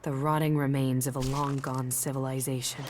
The rotting remains of a long-gone civilization.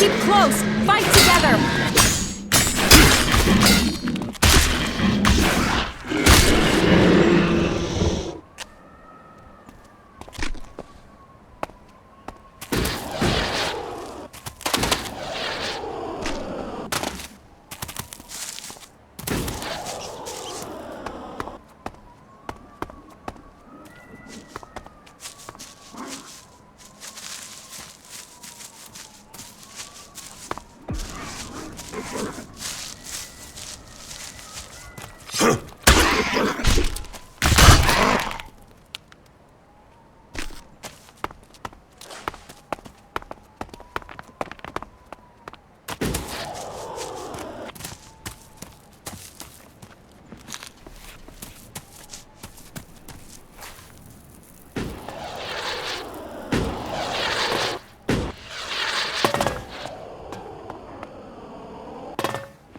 Keep close! Fight together!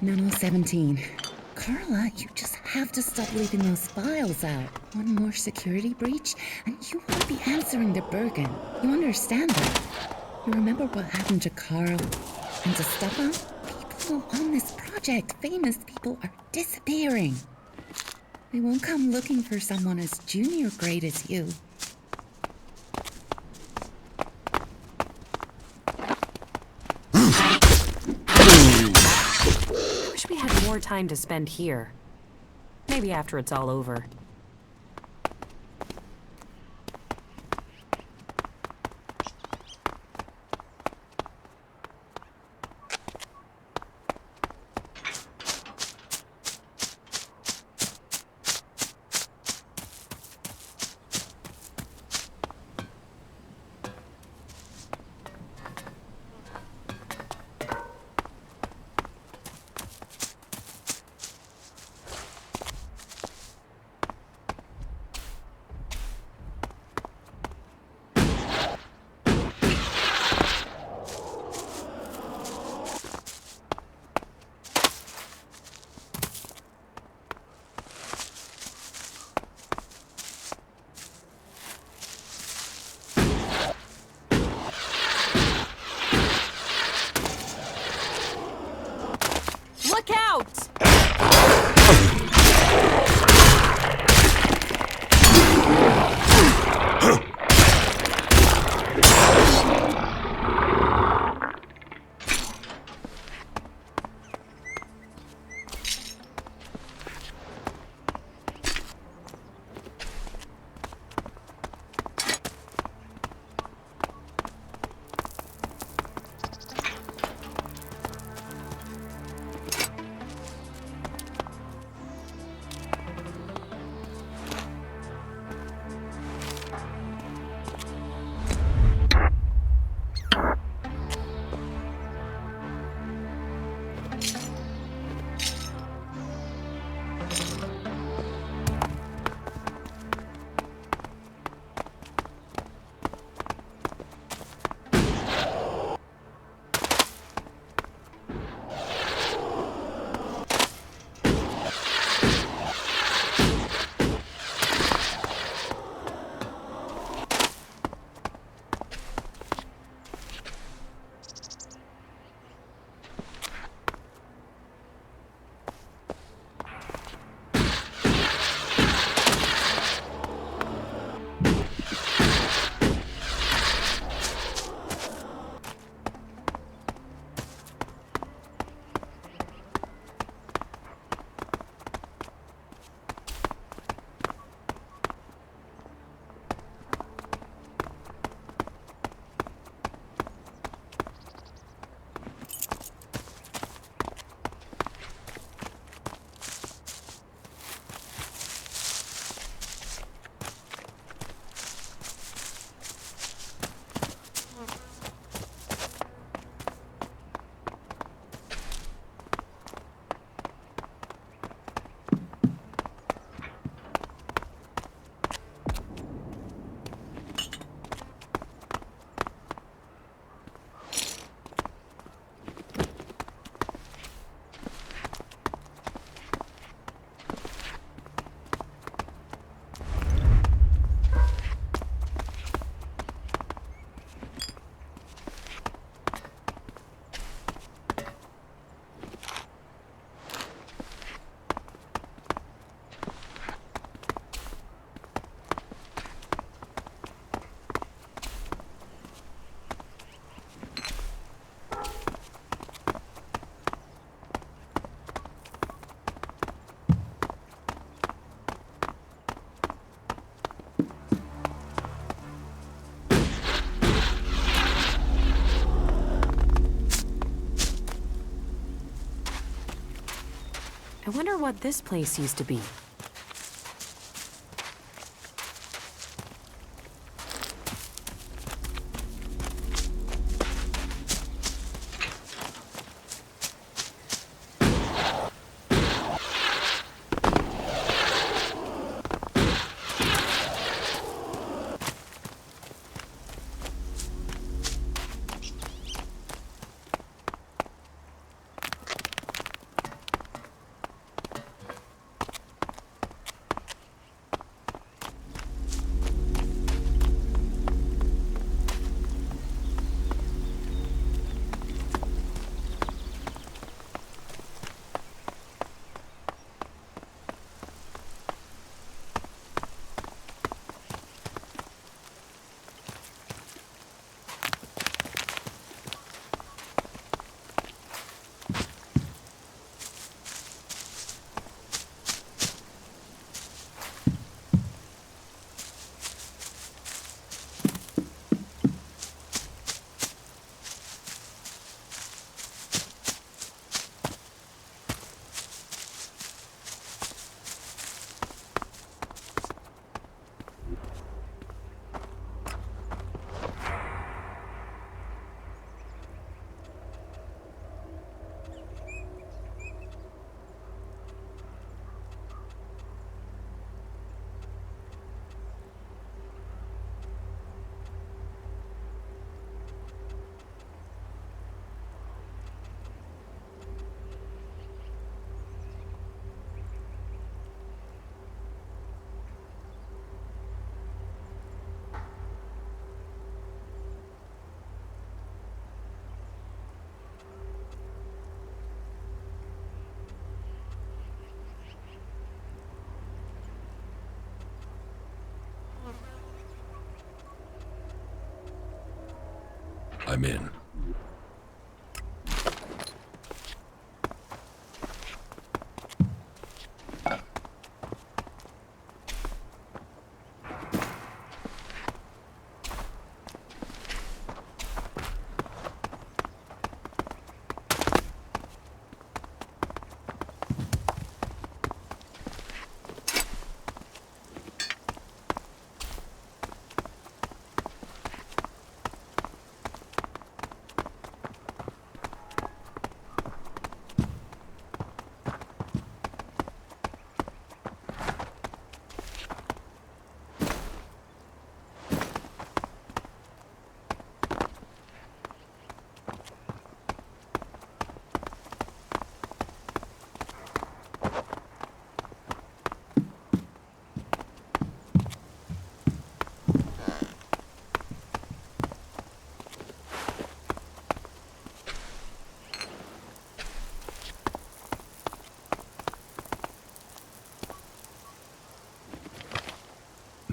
Memo 17. Carla, you just have to stop leaving those files out. One more security breach, and you won't be answering to Bergen. You understand that? You remember what happened to Carl and to Stefan? People on this project, famous people, are disappearing. They won't come looking for someone as junior grade as you. We had more time to spend here. Maybe after it's all over. Look out! I wonder what this place used to be. I'm in.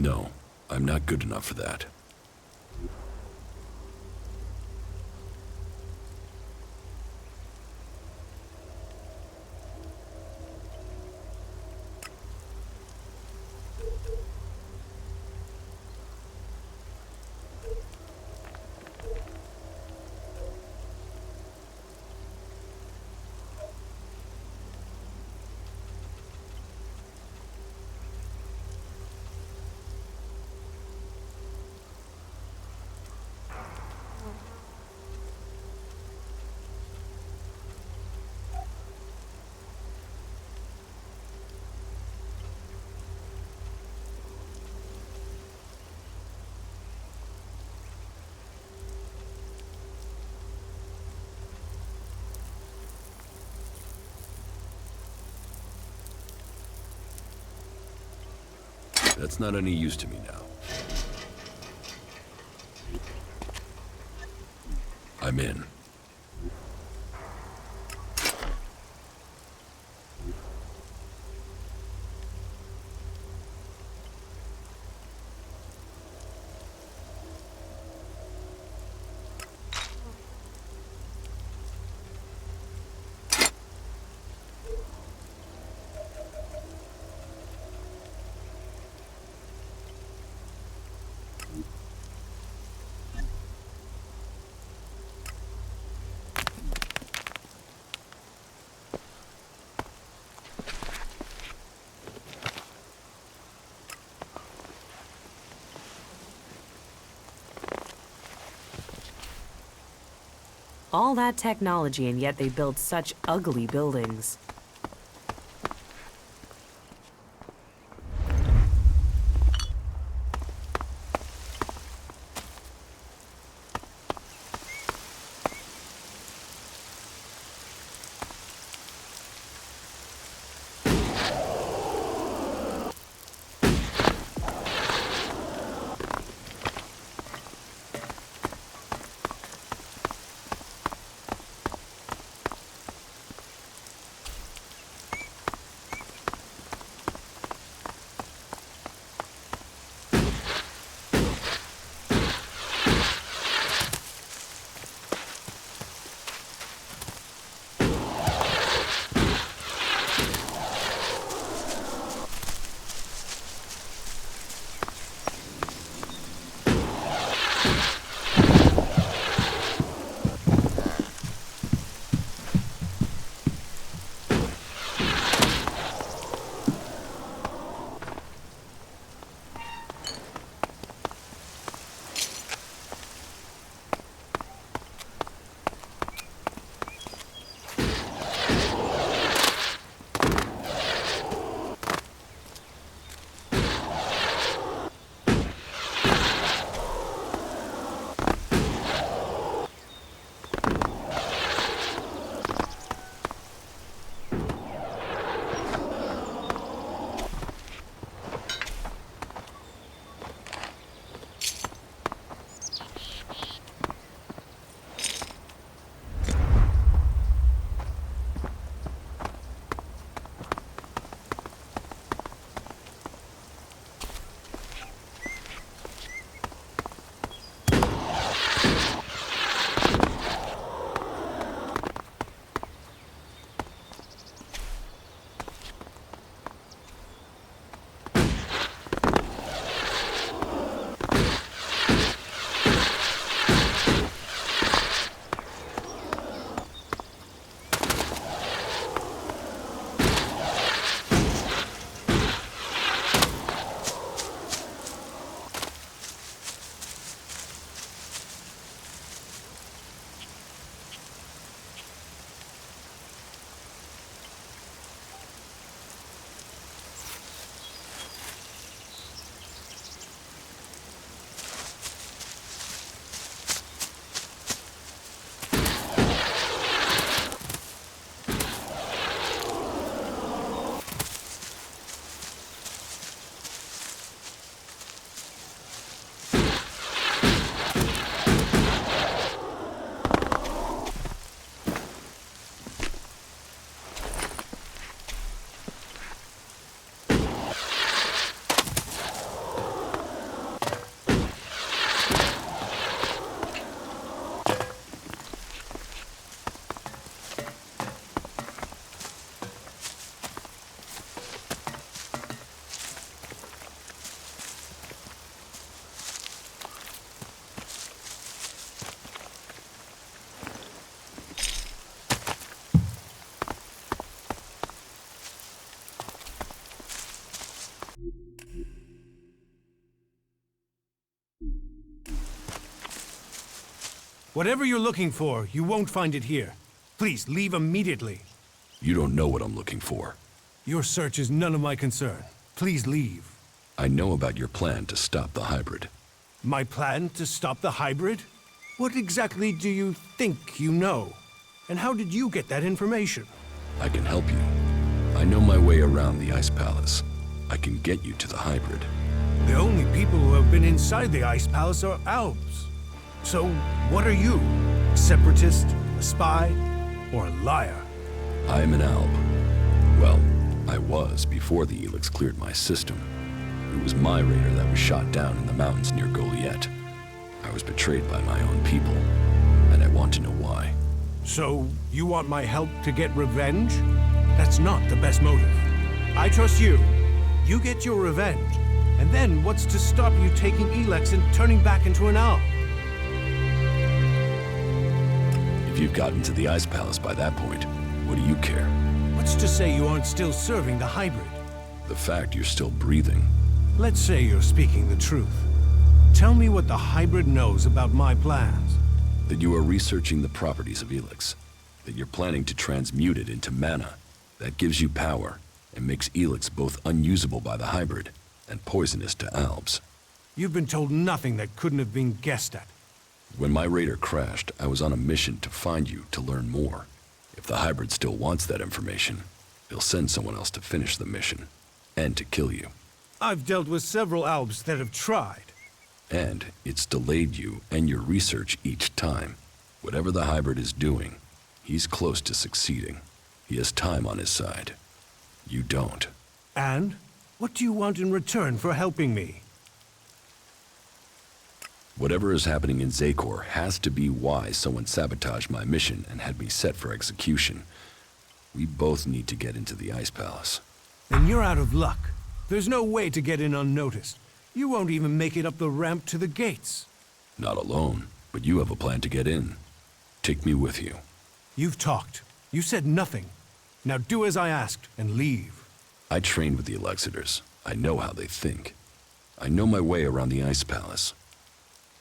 No, I'm not good enough for that. That's not any use to me now. I'm in. All that technology, and yet they build such ugly buildings. Whatever you're looking for, you won't find it here. Please, leave immediately. You don't know what I'm looking for. Your search is none of my concern. Please leave. I know about your plan to stop the hybrid. My plan to stop the hybrid? What exactly do you think you know? And how did you get that information? I can help you. I know my way around the Ice Palace. I can get you to the hybrid. The only people who have been inside the Ice Palace are Albs. So, what are you? A separatist? A spy? Or a liar? I am an Alb. Well, I was before the ELEX cleared my system. It was my raider that was shot down in the mountains near Goliet. I was betrayed by my own people, and I want to know why. So, you want my help to get revenge? That's not the best motive. I trust you. You get your revenge. And then what's to stop you taking ELEX and turning back into an Alb? If you've gotten to the Ice Palace by that point, what do you care? What's to say you aren't still serving the hybrid? The fact you're still breathing. Let's say you're speaking the truth. Tell me what the hybrid knows about my plans. That you are researching the properties of ELEX. That you're planning to transmute it into mana. That gives you power, and makes ELEX both unusable by the hybrid and poisonous to albs. You've been told nothing that couldn't have been guessed at. When my raider crashed, I was on a mission to find you to learn more. If the hybrid still wants that information, they'll send someone else to finish the mission, and to kill you. I've dealt with several albs that have tried. And it's delayed you and your research each time. Whatever the hybrid is doing, he's close to succeeding. He has time on his side. You don't. And? What do you want in return for helping me? Whatever is happening in Zakor has to be why someone sabotaged my mission and had me set for execution. We both need to get into the Ice Palace. Then you're out of luck. There's no way to get in unnoticed. You won't even make it up the ramp to the gates. Not alone, but you have a plan to get in. Take me with you. You've talked. You said nothing. Now do as I asked and leave. I trained with the Elexitors. I know how they think. I know my way around the Ice Palace.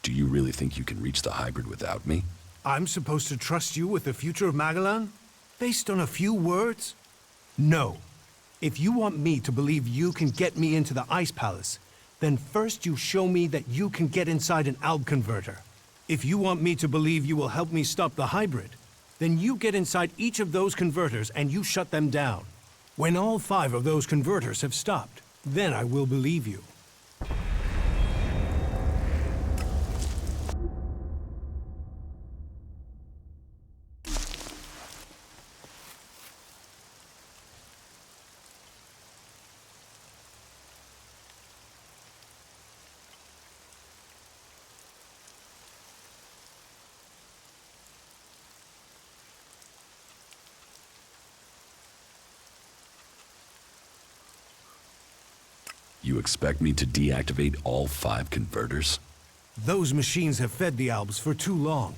Do you really think you can reach the hybrid without me? I'm supposed to trust you with the future of Magellan? Based on a few words? No. If you want me to believe you can get me into the Ice Palace, then first you show me that you can get inside an Alb converter. If you want me to believe you will help me stop the hybrid, then you get inside each of those converters and you shut them down. When all 5 of those converters have stopped, then I will believe you. You expect me to deactivate all 5 converters? Those machines have fed the Albs for too long.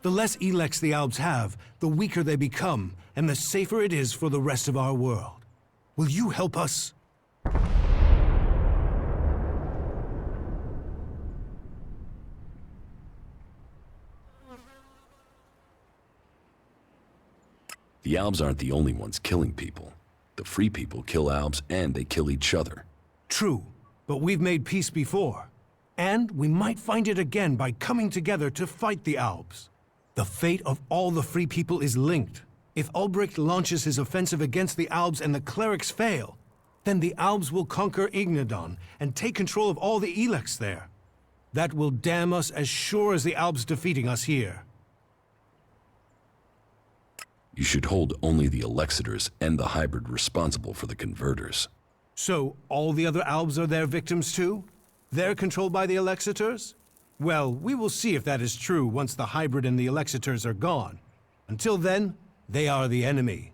The less ELEX the Albs have, the weaker they become, and the safer it is for the rest of our world. Will you help us? The Albs aren't the only ones killing people. The free people kill Albs and they kill each other. True, but we've made peace before. And we might find it again by coming together to fight the Albs. The fate of all the free people is linked. If Ulbricht launches his offensive against the Albs and the clerics fail, then the Albs will conquer Ignadon and take control of all the ELEX there. That will damn us as sure as the Albs defeating us here. You should hold only the Elexitors and the hybrid responsible for the converters. So, all the other Albs are their victims too? They're controlled by the Elexitors? Well, we will see if that is true once the hybrid and the Elexitors are gone. Until then, they are the enemy.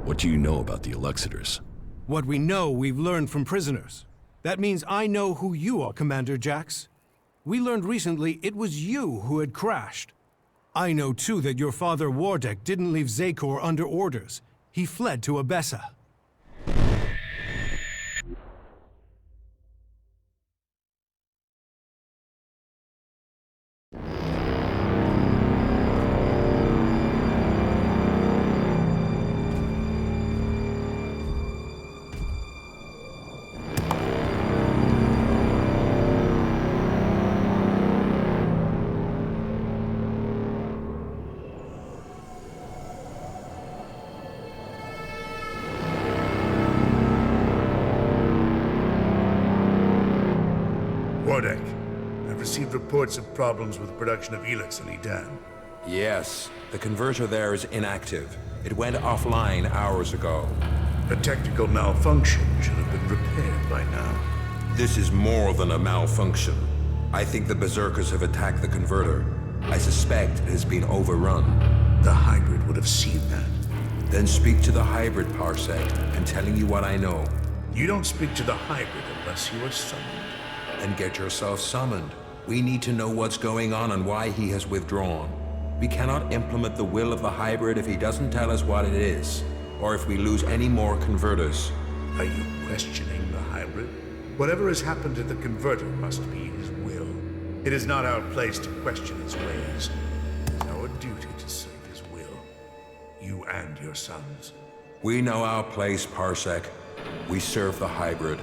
What do you know about the Elexitors? What we know, we've learned from prisoners. That means I know who you are, Commander Jax. We learned recently it was you who had crashed. I know too that your father Wardek didn't leave Zakor under orders. He fled to Abessa. Wardek, I've received reports of problems with the production of ELEX in Edan. Yes, the converter there is inactive. It went offline hours ago. A technical malfunction should have been repaired by now. This is more than a malfunction. I think the Berserkers have attacked the converter. I suspect it has been overrun. The hybrid would have seen that. Then speak to the hybrid, Parsec. I'm telling you what I know. You don't speak to the hybrid unless you are summoned. Then get yourself summoned. We need to know what's going on and why he has withdrawn. We cannot implement the will of the hybrid if he doesn't tell us what it is, or if we lose any more converters. Are you questioning the hybrid? Whatever has happened to the converter must be his will. It is not our place to question his ways. It is our duty to serve his will. You and your sons. We know our place, Parsec. We serve the hybrid.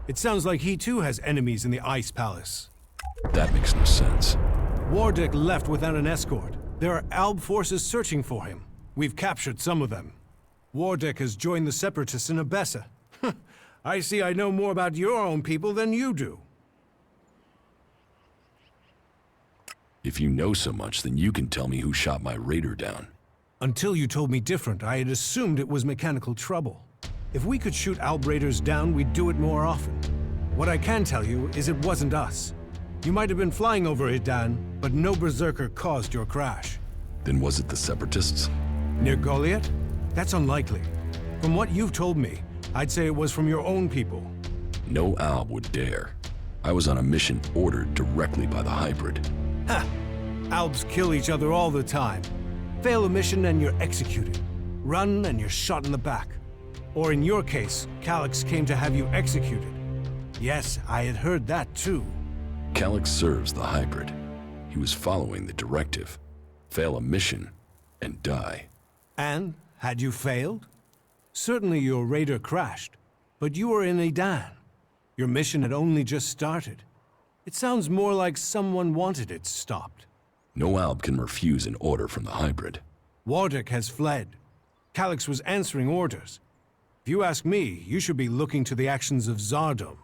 It sounds like he too has enemies in the Ice Palace. That makes no sense. Wardek left without an escort. There are Alb forces searching for him. We've captured some of them. Wardek has joined the Separatists in Abessa. I see I know more about your own people than you do. If you know so much, then you can tell me who shot my raider down. Until you told me different, I had assumed it was mechanical trouble. If we could shoot Alb raiders down, we'd do it more often. What I can tell you is it wasn't us. You might have been flying over Edan, but no Berserker caused your crash. Then was it the Separatists? Near Goliath? That's unlikely. From what you've told me, I'd say it was from your own people. No Alb would dare. I was on a mission ordered directly by the hybrid. Ha! Albs kill each other all the time. Fail a mission and you're executed. Run and you're shot in the back. Or in your case, Kallax came to have you executed. Yes, I had heard that too. Kallax serves the hybrid. He was following the directive. Fail a mission and die. And, had you failed? Certainly your raider crashed, but you were in Edan. Your mission had only just started. It sounds more like someone wanted it stopped. No Alb can refuse an order from the hybrid. Wardek has fled. Kallax was answering orders. If you ask me, you should be looking to the actions of Zardom.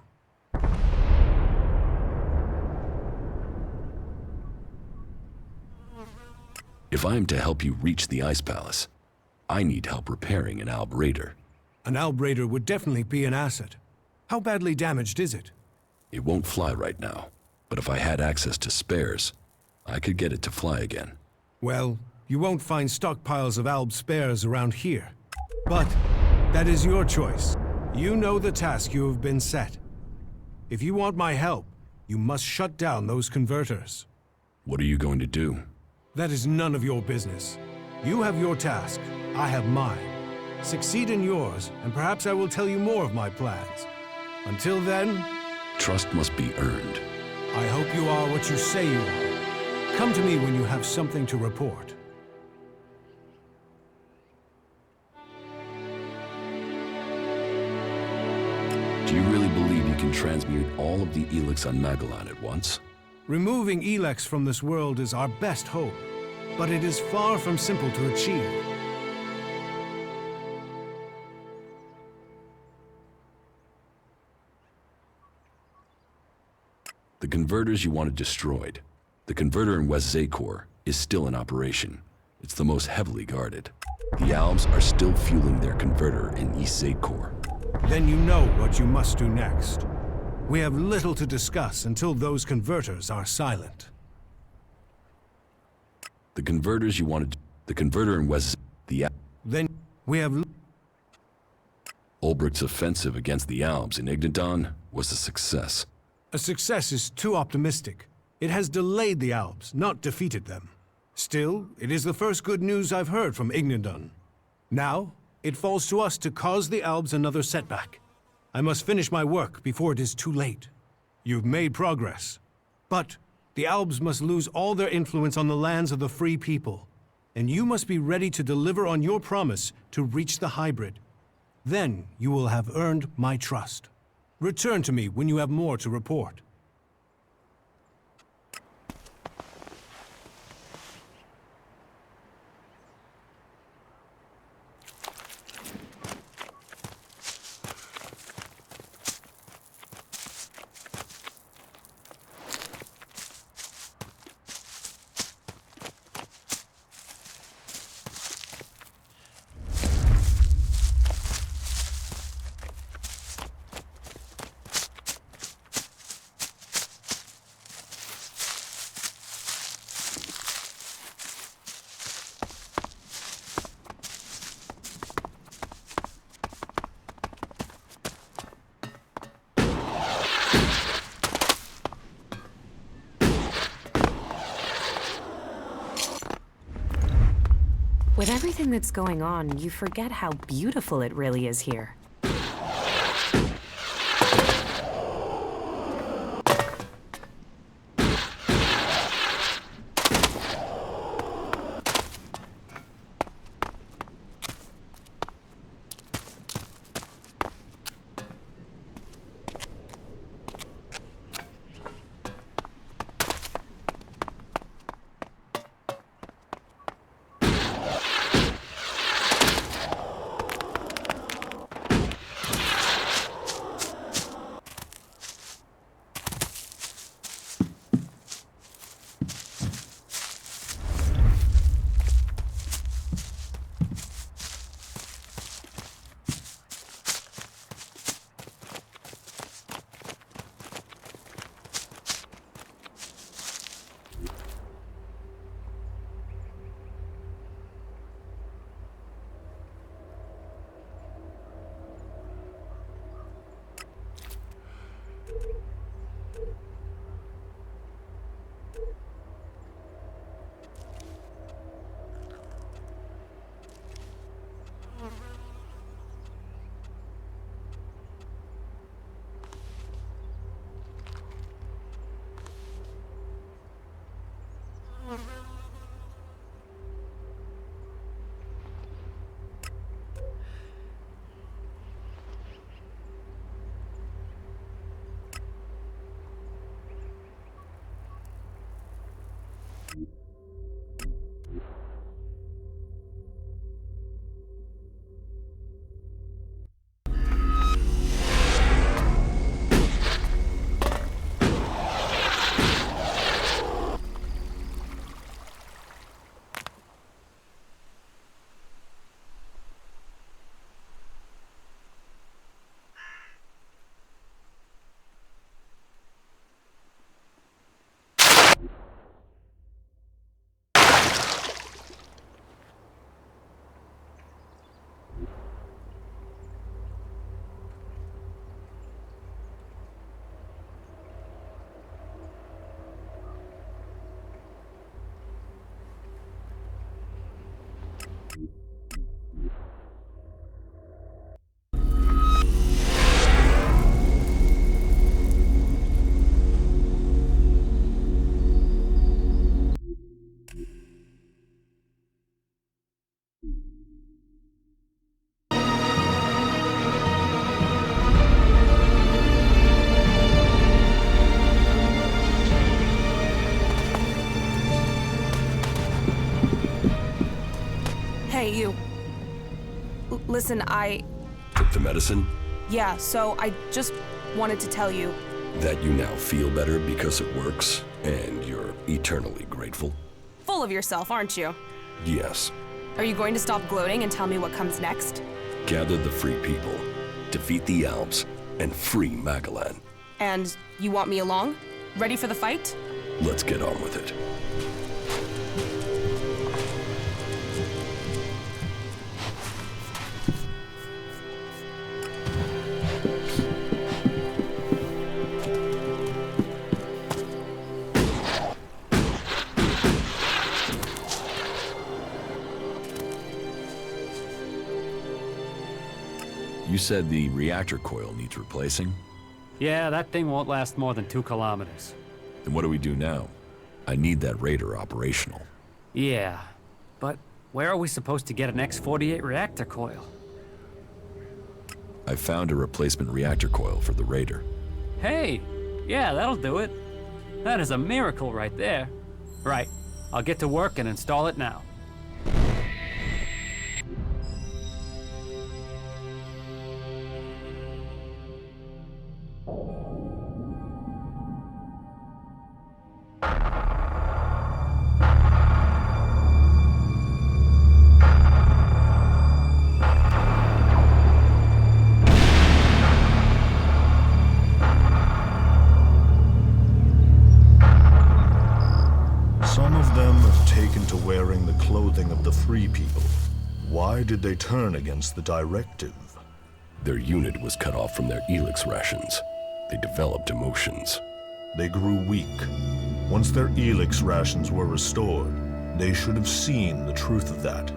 If I am to help you reach the Ice Palace, I need help repairing an Alb raider. An Alb raider would definitely be an asset. How badly damaged is it? It won't fly right now, but if I had access to spares, I could get it to fly again. Well, you won't find stockpiles of Alb spares around here. But that is your choice. You know the task you have been set. If you want my help, you must shut down those converters. What are you going to do? That is none of your business. You have your task, I have mine. Succeed in yours, and perhaps I will tell you more of my plans. Until then, Trust must be earned. I hope you are what you say you are. Come to me when you have something to report. Do you really believe you can transmute all of the ELEX on Magellan at once? Removing ELEX from this world is our best hope, but it is far from simple to achieve. The converters you wanted destroyed. The converter in West Zakor is still in operation. It's the most heavily guarded. The Albs are still fueling their converter in East Zakor. Then you know what you must do next. We have little to discuss until those converters are silent. The converters you wanted... The converter in West... Then we have... Ulbricht's offensive against the Albs in Ignadon was a success. A success is too optimistic. It has delayed the Albs, not defeated them. Still, it is the first good news I've heard from Ignadon. Now, it falls to us to cause the Albs another setback. I must finish my work before it is too late. You've made progress. But the Albs must lose all their influence on the lands of the free people. And you must be ready to deliver on your promise to reach the hybrid. Then you will have earned my trust. Return to me when you have more to report. everything that's going on, you forget how beautiful it really is here. Hey, you. Listen, Took the medicine? Yeah, so I just wanted to tell you. That you now feel better because it works, and you're eternally grateful? Full of yourself, aren't you? Yes. Are you going to stop gloating and tell me what comes next? Gather the free people, defeat the Alps, and free Magalan. And you want me along? Ready for the fight? Let's get on with it. You said the reactor coil needs replacing? Yeah, that thing won't last more than 2 kilometers. Then what do we do now? I need that Raider operational. Yeah, but where are we supposed to get an X-48 reactor coil? I found a replacement reactor coil for the Raider. Hey, yeah, that'll do it. That is a miracle right there. Right, I'll get to work and install it now. Some of them have taken to wearing the clothing of the free people. Why did they turn against the directive? Their unit was cut off from their ELEX rations. They developed emotions. They grew weak. Once their ELEX rations were restored, they should have seen the truth of that.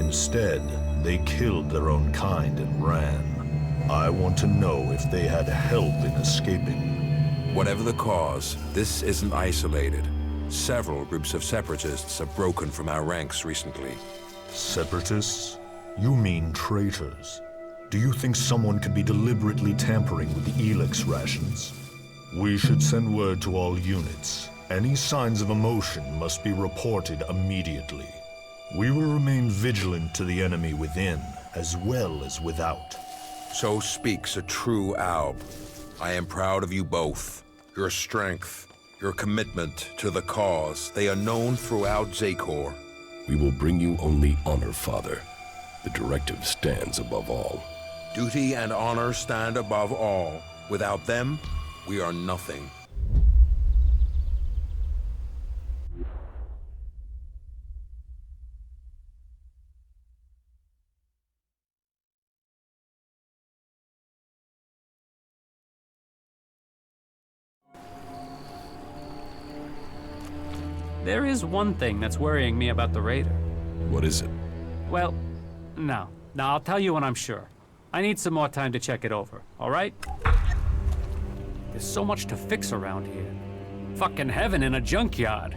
Instead, they killed their own kind and ran. I want to know if they had help in escaping. Whatever the cause, this isn't isolated. Several groups of separatists have broken from our ranks recently. Separatists? You mean traitors? Do you think someone could be deliberately tampering with the ELEX rations? We should send word to all units. Any signs of emotion must be reported immediately. We will remain vigilant to the enemy within, as well as without. So speaks a true Alb. I am proud of you both. Your strength, your commitment to the cause, they are known throughout Zakor. We will bring you only honor, Father. The directive stands above all. Duty and honor stand above all. Without them, we are nothing. There is one thing that's worrying me about the Raider. What is it? Well, no. I'll tell you when I'm sure. I need some more time to check it over, all right? There's so much to fix around here. Fucking heaven in a junkyard.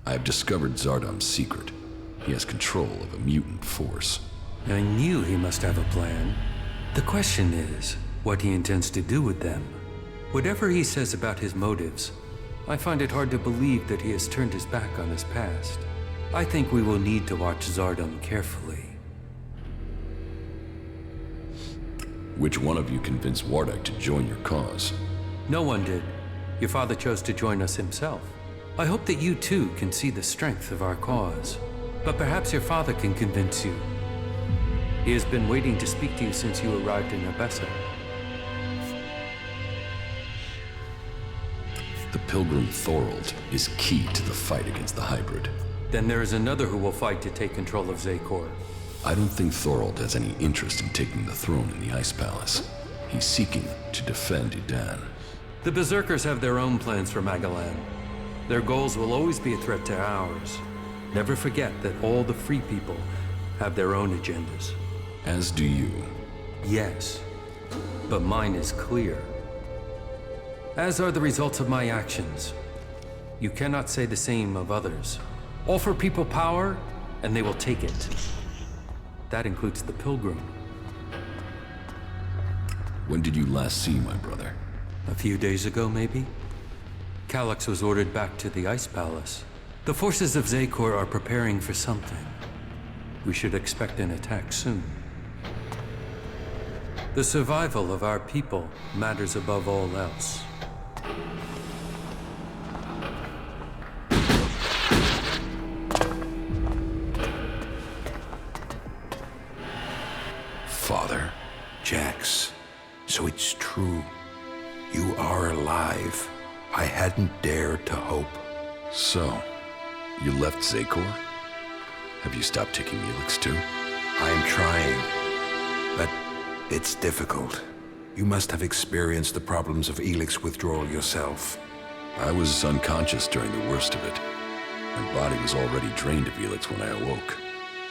I have discovered Zardom's secret. He has control of a mutant force. I knew he must have a plan. The question is, what he intends to do with them. Whatever he says about his motives, I find it hard to believe that he has turned his back on his past. I think we will need to watch Zardom carefully. Which one of you convinced Wardek to join your cause? No one did. Your father chose to join us himself. I hope that you too can see the strength of our cause. But perhaps your father can convince you. He has been waiting to speak to you since you arrived in Abessa. The Pilgrim Thorald is key to the fight against the hybrid. Then there is another who will fight to take control of Zakor. I don't think Thorald has any interest in taking the throne in the Ice Palace. He's seeking to defend Edan. The Berserkers have their own plans for Magalan. Their goals will always be a threat to ours. Never forget that all the free people have their own agendas. As do you. Yes, but mine is clear. As are the results of my actions. You cannot say the same of others. Offer people power, and they will take it. That includes the Pilgrim. When did you last see my brother? A few days ago, maybe? Kallax was ordered back to the Ice Palace. The forces of Zakor are preparing for something. We should expect an attack soon. The survival of our people matters above all else. Father. Jax, so it's true. You are alive. I hadn't dared to hope. So, You left Zakor? Have you stopped taking ELEX too? I'm trying, but it's difficult. You must have experienced the problems of ELEX withdrawal yourself. I was unconscious during the worst of it. My body was already drained of ELEX when I awoke.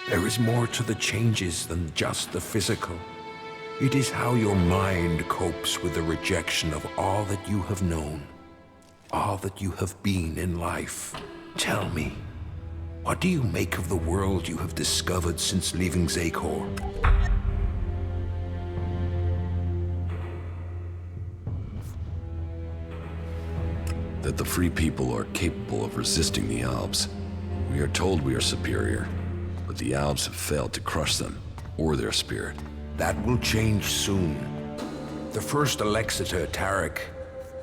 There is more to the changes than just the physical. It is how your mind copes with the rejection of all that you have known, all that you have been in life. Tell me, what do you make of the world you have discovered since leaving Zakor? That the free people are capable of resisting the Albs. We are told we are superior, but the Albs have failed to crush them, or their spirit. That will change soon. The first Alexitor, Tarek,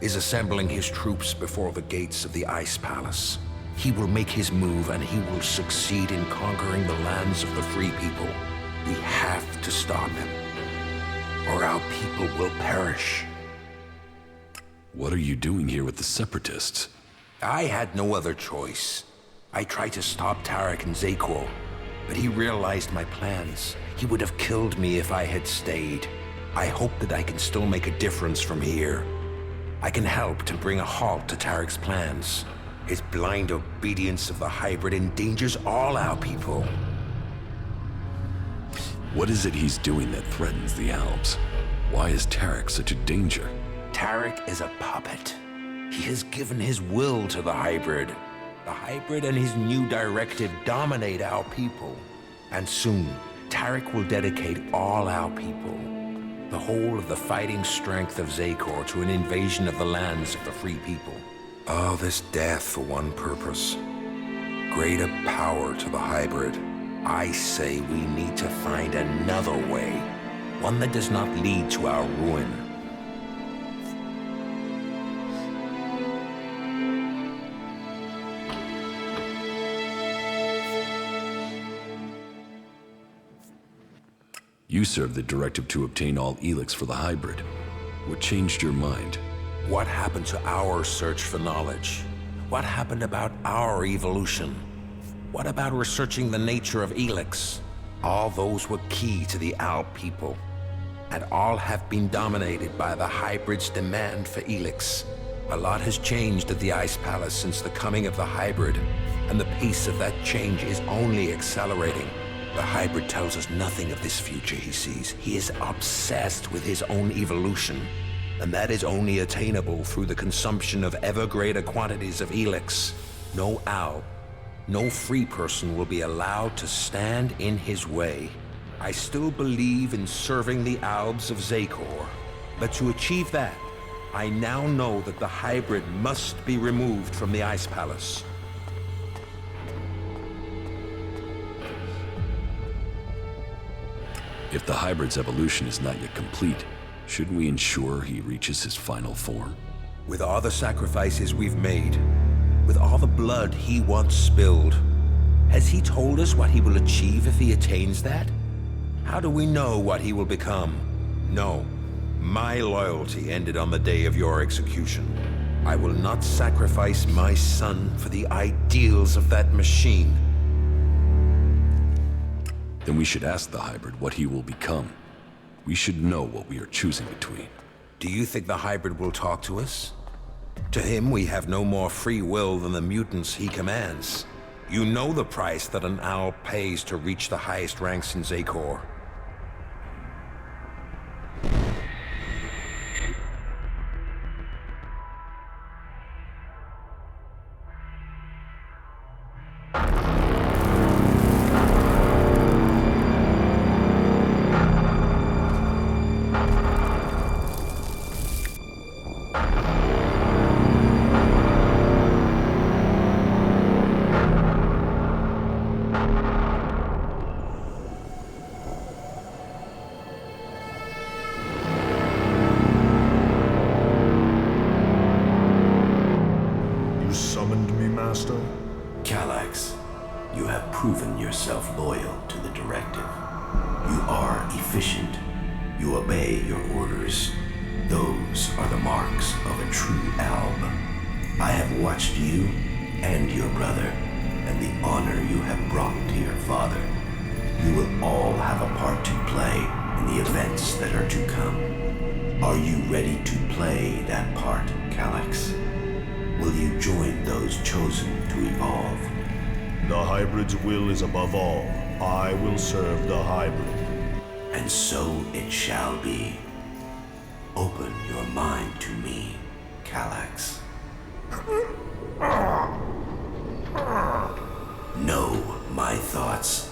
is assembling his troops before the gates of the Ice Palace. He will make his move and he will succeed in conquering the lands of the free people. We have to stop him, or our people will perish. What are you doing here with the Separatists? I had no other choice. I tried to stop Tarek and Zakor, but he realized my plans. He would have killed me if I had stayed. I hope that I can still make a difference from here. I can help to bring a halt to Tarek's plans. His blind obedience of the hybrid endangers all our people. What is it he's doing that threatens the Albs? Why is Tarek such a danger? Tarek is a puppet. He has given his will to the hybrid. The hybrid and his new directive dominate our people. And soon, Tarek will dedicate all our people, the whole of the fighting strength of Zakor, to an invasion of the lands of the free people. All this death for one purpose. Greater power to the hybrid. I say we need to find another way. One that does not lead to our ruin. You served the directive to obtain all ELEX for the hybrid. What changed your mind? What happened to our search for knowledge? What happened about our evolution? What about researching the nature of ELEX? All those were key to the Alb people, and all have been dominated by the hybrid's demand for ELEX. A lot has changed at the Ice Palace since the coming of the hybrid, and the pace of that change is only accelerating. The hybrid tells us nothing of this future he sees. He is obsessed with his own evolution, and that is only attainable through the consumption of ever greater quantities of ELEX. No Alb, no free person will be allowed to stand in his way. I still believe in serving the Albs of Zakor, but to achieve that, I now know that the hybrid must be removed from the Ice Palace. If the hybrid's evolution is not yet complete, shouldn't we ensure he reaches his final form? With all the sacrifices we've made, with all the blood he once spilled, has he told us what he will achieve if he attains that? How do we know what he will become? No. My loyalty ended on the day of your execution. I will not sacrifice my son for the ideals of that machine. Then we should ask the hybrid what he will become. We should know what we are choosing between. Do you think the hybrid will talk to us? To him, we have no more free will than the mutants he commands. You know the price that an owl pays to reach the highest ranks in Zakor. Kallax, you have proven yourself loyal to the directive. You are efficient. You obey your orders. Those are the marks of a true Alb. I have watched you and your brother and the honor you have brought to your father. You will all have a part to play in the events that are to come. Are you ready to play that part, Kallax? Will you join those chosen to evolve? The hybrid's will is above all. I will serve the hybrid. And so it shall be. Open your mind to me, Kallax. Know my thoughts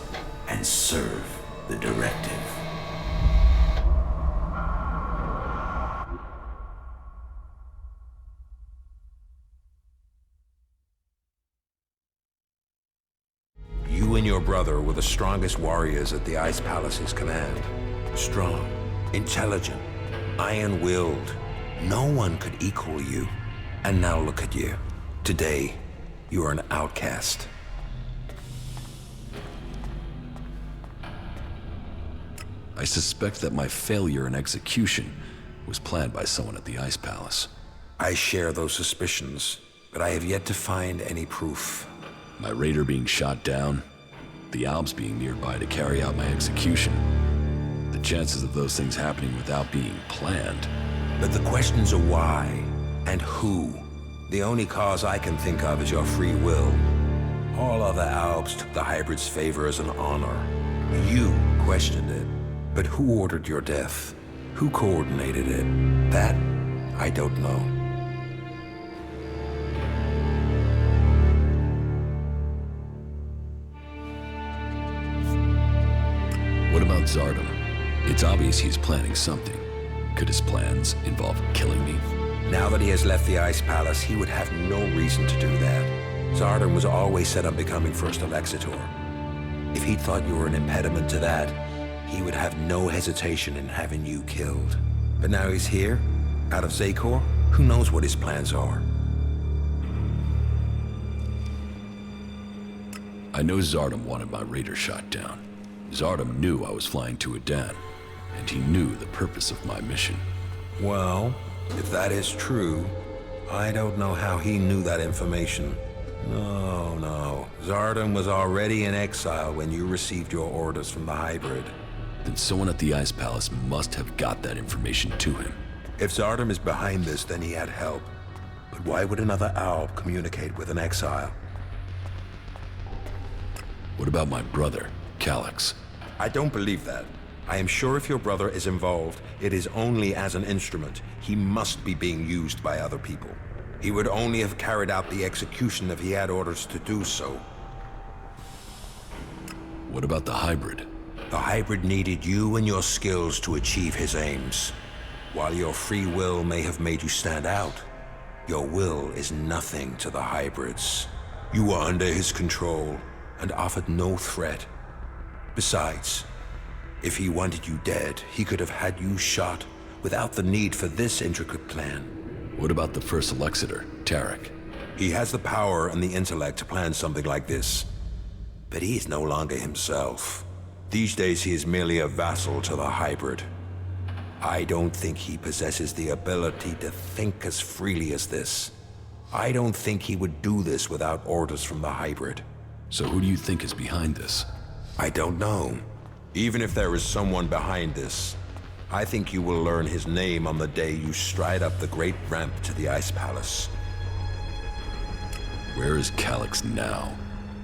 and serve the directive. You and your brother were the strongest warriors at the Ice Palace's command. Strong, intelligent, iron-willed. No one could equal you. And now look at you. Today, you are an outcast. I suspect that my failure in execution was planned by someone at the Ice Palace. I share those suspicions, but I have yet to find any proof. My raider being shot down, the Alps being nearby to carry out my execution. The chances of those things happening without being planned. But the questions are why and who. The only cause I can think of is your free will. All other Alps took the hybrid's favor as an honor. You questioned it. But who ordered your death? Who coordinated it? That, I don't know. What about Zardom? It's obvious he's planning something. Could his plans involve killing me? Now that he has left the Ice Palace, he would have no reason to do that. Zardom was always set on becoming First Elexitor. If he thought you were an impediment to that, he would have no hesitation in having you killed. But now he's here, out of Zakor. Who knows what his plans are? I know Zardom wanted my raider shot down. Zardom knew I was flying to Adan, and he knew the purpose of my mission. Well, if that is true, I don't know how he knew that information. No. Zardom was already in exile when you received your orders from the hybrid. Then someone at the Ice Palace must have got that information to him. If Zardom is behind this, then he had help. But why would another Alp communicate with an exile? What about my brother, Kallax? I don't believe that. I am sure if your brother is involved, it is only as an instrument. He must be being used by other people. He would only have carried out the execution if he had orders to do so. What about the hybrid? The hybrid needed you and your skills to achieve his aims. While your free will may have made you stand out, your will is nothing to the hybrids. You were under his control and offered no threat. Besides, if he wanted you dead, he could have had you shot without the need for this intricate plan. What about the First Elexitor, Tarek? He has the power and the intellect to plan something like this, but he is no longer himself. These days he is merely a vassal to the hybrid. I don't think he possesses the ability to think as freely as this. I don't think he would do this without orders from the hybrid. So who do you think is behind this? I don't know. Even if there is someone behind this, I think you will learn his name on the day you stride up the great ramp to the Ice Palace. Where is Kallax now?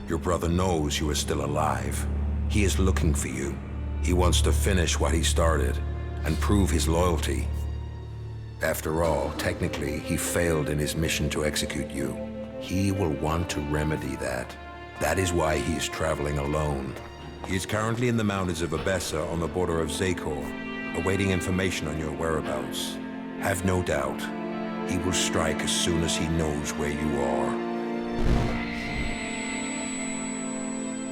Your brother knows you are still alive. He is looking for you. He wants to finish what he started and prove his loyalty. After all, technically, he failed in his mission to execute you. He will want to remedy that. That is why he is traveling alone. He is currently in the mountains of Abessa on the border of Zakor, awaiting information on your whereabouts. Have no doubt, he will strike as soon as he knows where you are.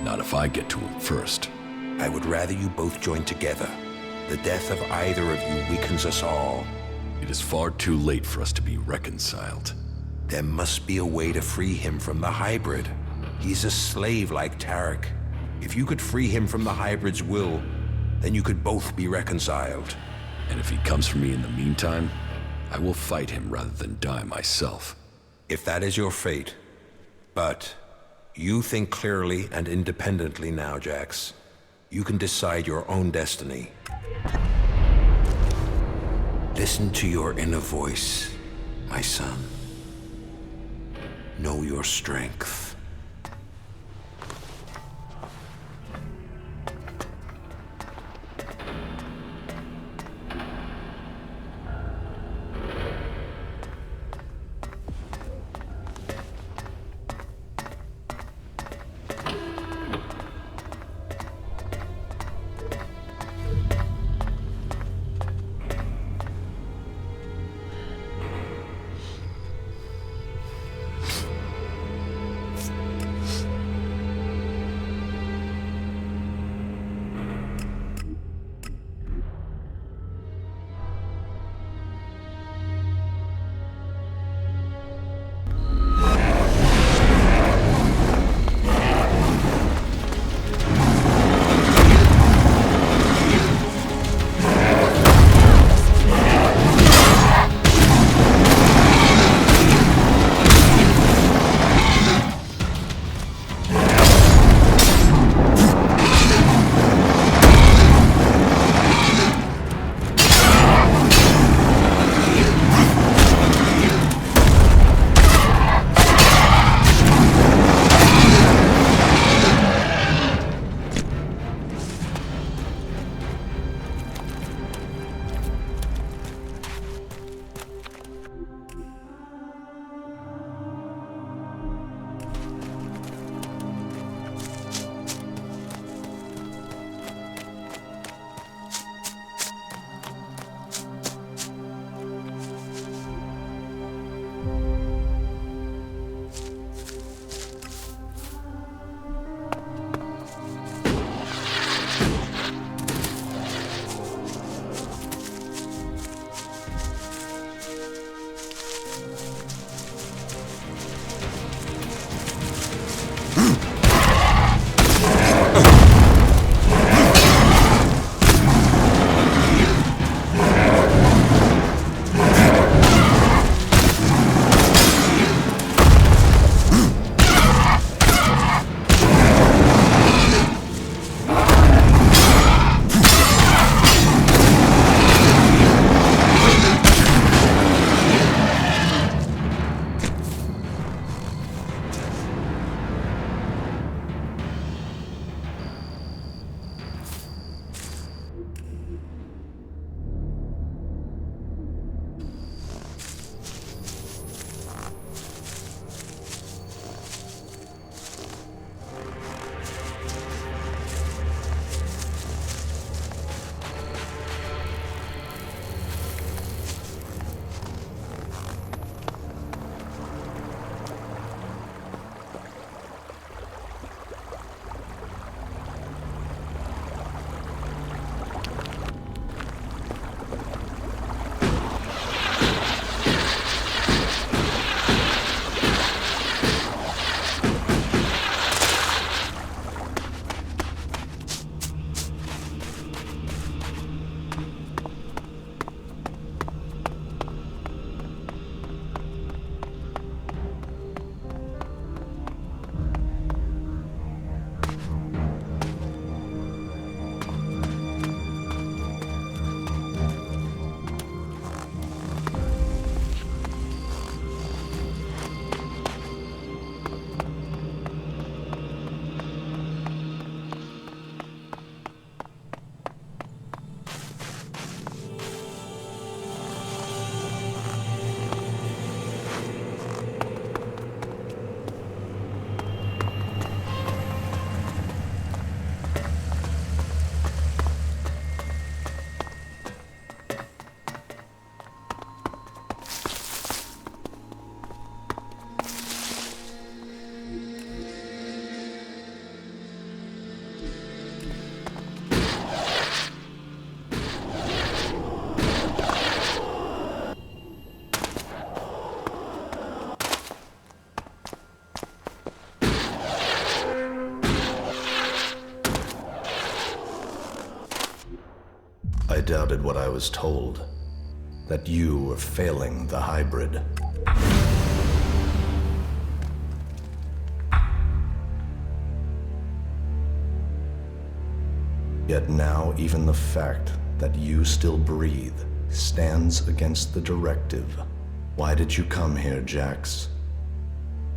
Not if I get to him first. I would rather you both join together. The death of either of you weakens us all. It is far too late for us to be reconciled. There must be a way to free him from the hybrid. He's a slave like Tarek. If you could free him from the hybrid's will, then you could both be reconciled. And if he comes for me in the meantime, I will fight him rather than die myself. If that is your fate. But You think clearly and independently now, Jax. You can decide your own destiny. Listen to your inner voice, my son. Know your strength. I doubted what I was told. That you were failing the hybrid. Yet now even the fact that you still breathe stands against the directive. Why did you come here, Jax?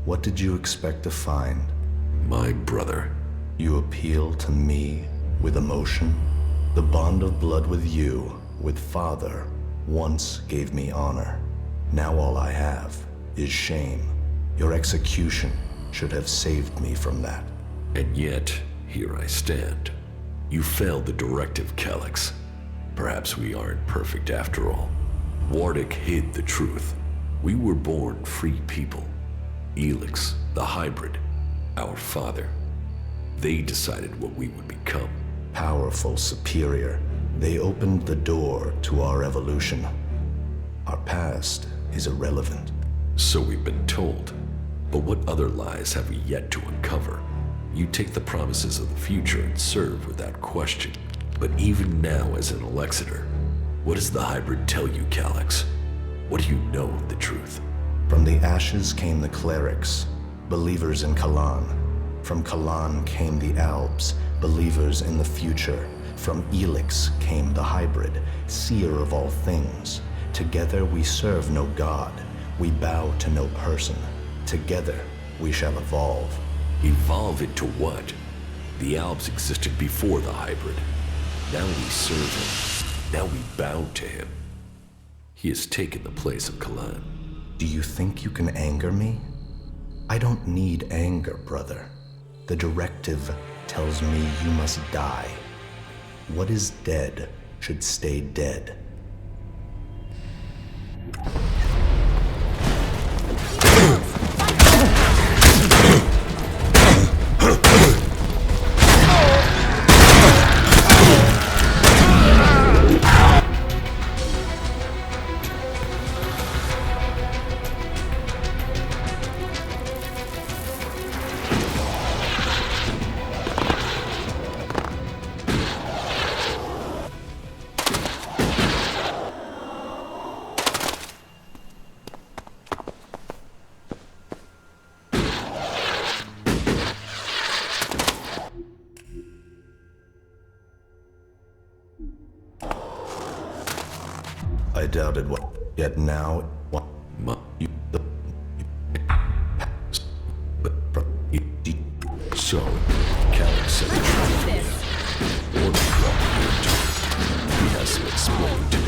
What did you expect to find? My brother. You appeal to me with emotion? The bond of blood with you, with Father, once gave me honor. Now all I have is shame. Your execution should have saved me from that. And yet, here I stand. You failed the directive, Kallax. Perhaps we aren't perfect after all. Wardek hid the truth. We were born free people. ELEX, the hybrid, our father. They decided what we would become. Powerful, superior. They opened the door to our evolution. Our past is irrelevant. So we've been told. But what other lies have we yet to uncover? You take the promises of the future and serve without question. But even now as an Elexiter, what does the hybrid tell you, Kallax? What do you know of the truth? From the ashes came the clerics, believers in Kalan. From Kalan came the Albs, believers in the future. From ELEX came the hybrid, seer of all things. Together we serve no god, we bow to no person. Together we shall evolve. Evolve into what? The Albs existed before the hybrid. Now we serve him. Now we bow to him. He has taken the place of Kalan. Do you think you can anger me? I don't need anger, brother. The directive tells me you must die. What is dead should stay dead. I doubted what, yet now, what, So, Kallax said the truth to me. Wardek brought me here too. He has some explaining to do.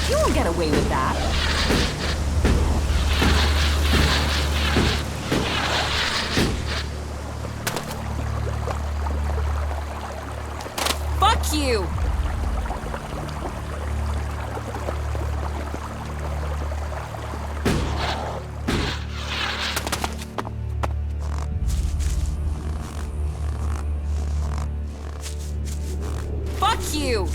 You won't get away with that. Fuck you! Fuck you!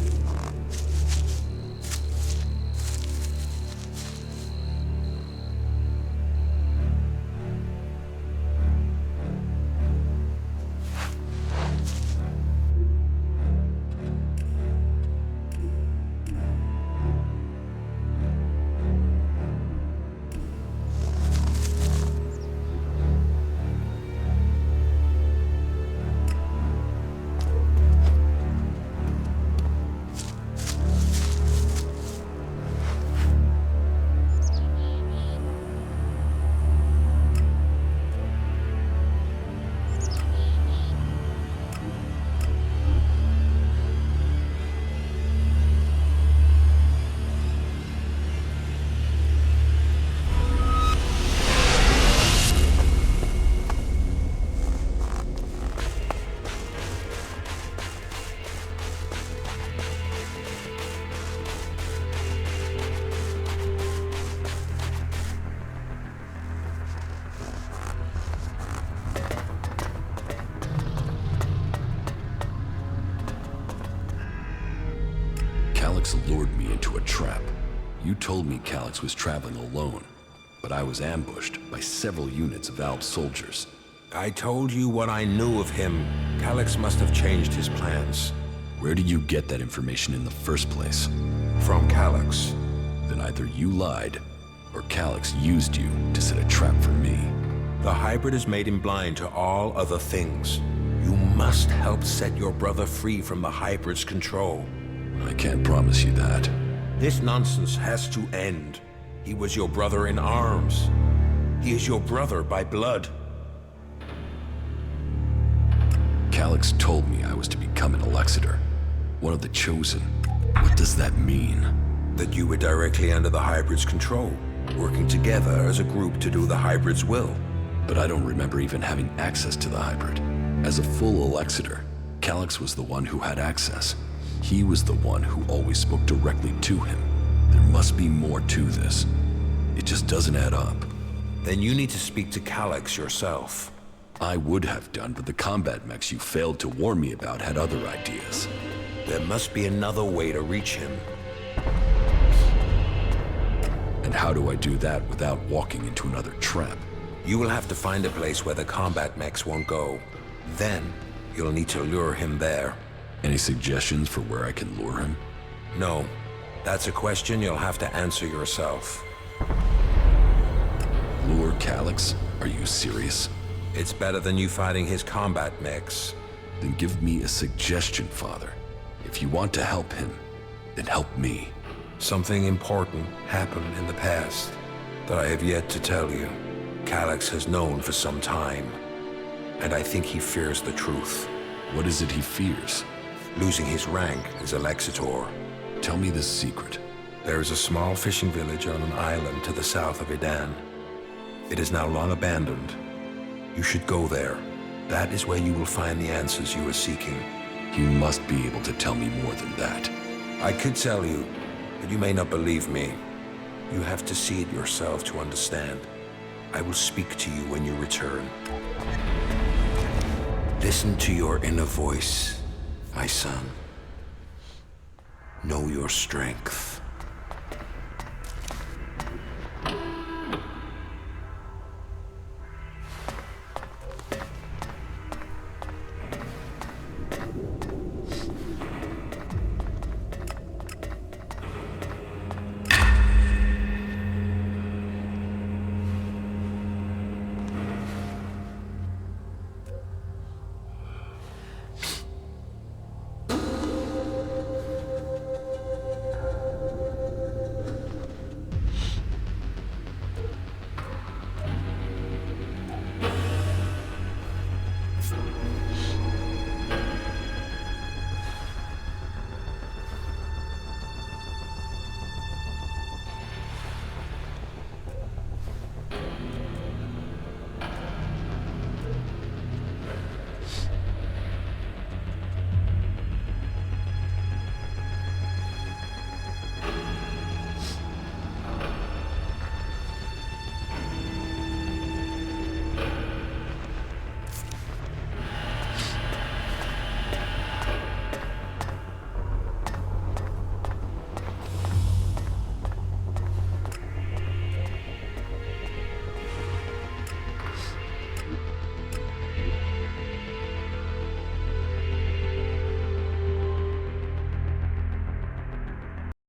Kallax lured me into a trap. You told me Kallax was traveling alone, but I was ambushed by several units of Alb soldiers. I told you what I knew of him. Kallax must have changed his plans. Where did you get that information in the first place? From Kallax. then either you lied, or Kallax used you to set a trap for me. The hybrid has made him blind to all other things. You must help set your brother free from the hybrid's control. I can't promise you that. This nonsense has to end. He was your brother in arms. He is your brother by blood. Kallax told me I was to become an Elexiter, one of the chosen. What does that mean? That you were directly under the hybrid's control, working together as a group to do the hybrid's will. But I don't remember even having access to the hybrid. As a full Elexiter, Kallax was the one who had access. He was the one who always spoke directly to him. There must be more to this. It just doesn't add up. Then you need to speak to Kallax yourself. I would have done, but the combat mechs you failed to warn me about had other ideas. There must be another way to reach him. And how do I do that without walking into another trap? You will have to find a place where the combat mechs won't go. Then, you'll need to lure him there. Any suggestions for where I can lure him? No. That's a question you'll have to answer yourself. Lure Kallax? Are you serious? It's better than you fighting his combat mechs. Then give me a suggestion, Father. If you want to help him, then help me. Something important happened in the past that I have yet to tell you. Kallax has known for some time, and I think he fears the truth. What is it he fears? Losing his rank as Elexitor. Tell me this secret. There is a small fishing village on an island to the south of Idan. It is now long abandoned. You should go there. That is where you will find the answers you are seeking. You must be able to tell me more than that. I could tell you, but you may not believe me. You have to see it yourself to understand. I will speak to you when you return. Listen to your inner voice, my son. Know your strength.